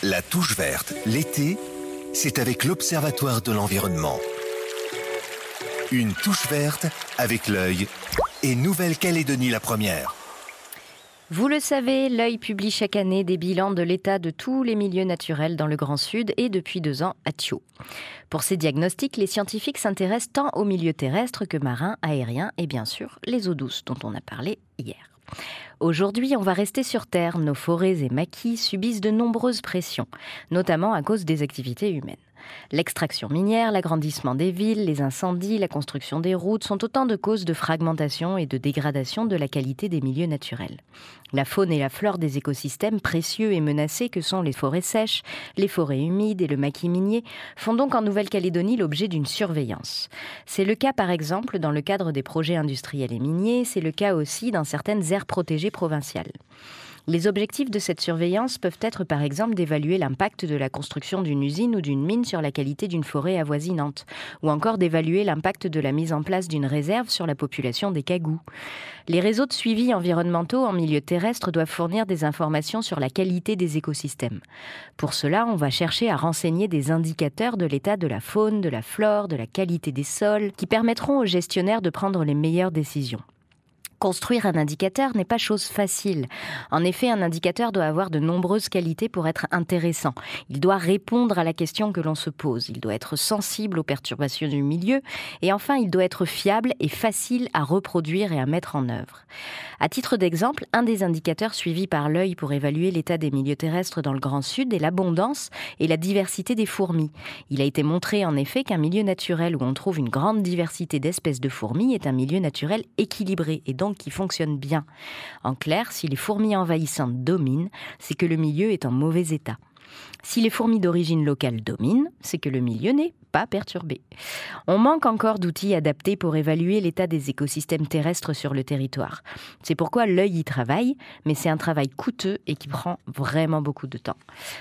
La touche verte, l'été, c'est avec l'Observatoire de l'environnement. Une touche verte avec l'œil et Nouvelle-Calédonie la première. Vous le savez, l'œil publie chaque année des bilans de l'état de tous les milieux naturels dans le Grand Sud et depuis 2 ans à Thio. Pour ces diagnostics, les scientifiques s'intéressent tant aux milieux terrestres que marins, aériens et bien sûr les eaux douces dont on a parlé hier. Aujourd'hui, on va rester sur Terre. Nos forêts et maquis subissent de nombreuses pressions, notamment à cause des activités humaines. L'extraction minière, l'agrandissement des villes, les incendies, la construction des routes sont autant de causes de fragmentation et de dégradation de la qualité des milieux naturels. La faune et la flore des écosystèmes précieux et menacés que sont les forêts sèches, les forêts humides et le maquis minier font donc en Nouvelle-Calédonie l'objet d'une surveillance. C'est le cas par exemple dans le cadre des projets industriels et miniers, c'est le cas aussi dans certaines aires protégées provinciales. Les objectifs de cette surveillance peuvent être par exemple d'évaluer l'impact de la construction d'une usine ou d'une mine sur la qualité d'une forêt avoisinante, ou encore d'évaluer l'impact de la mise en place d'une réserve sur la population des cagous. Les réseaux de suivi environnementaux en milieu terrestre doivent fournir des informations sur la qualité des écosystèmes. Pour cela, on va chercher à renseigner des indicateurs de l'état de la faune, de la flore, de la qualité des sols, qui permettront aux gestionnaires de prendre les meilleures décisions. Construire un indicateur n'est pas chose facile. En effet, un indicateur doit avoir de nombreuses qualités pour être intéressant. Il doit répondre à la question que l'on se pose. Il doit être sensible aux perturbations du milieu. Et enfin, il doit être fiable et facile à reproduire et à mettre en œuvre. À titre d'exemple, un des indicateurs suivis par l'œil pour évaluer l'état des milieux terrestres dans le Grand Sud est l'abondance et la diversité des fourmis. Il a été montré en effet qu'un milieu naturel où on trouve une grande diversité d'espèces de fourmis est un milieu naturel équilibré et donc qui fonctionne bien. En clair, si les fourmis envahissantes dominent, c'est que le milieu est en mauvais état. Si les fourmis d'origine locale dominent, c'est que le milieu n'est pas perturbé. On manque encore d'outils adaptés pour évaluer l'état des écosystèmes terrestres sur le territoire. C'est pourquoi l'œil y travaille, mais c'est un travail coûteux et qui prend vraiment beaucoup de temps.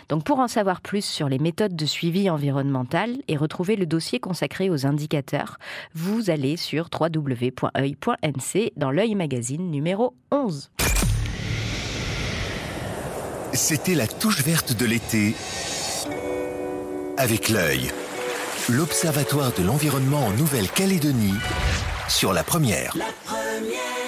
Donc pour en savoir plus sur les méthodes de suivi environnemental et retrouver le dossier consacré aux indicateurs, vous allez sur www.oeil.nc dans l'Œil Magazine numéro 11. C'était la touche verte de l'été avec l'œil. L'Observatoire de l'environnement en Nouvelle-Calédonie sur la première. La première.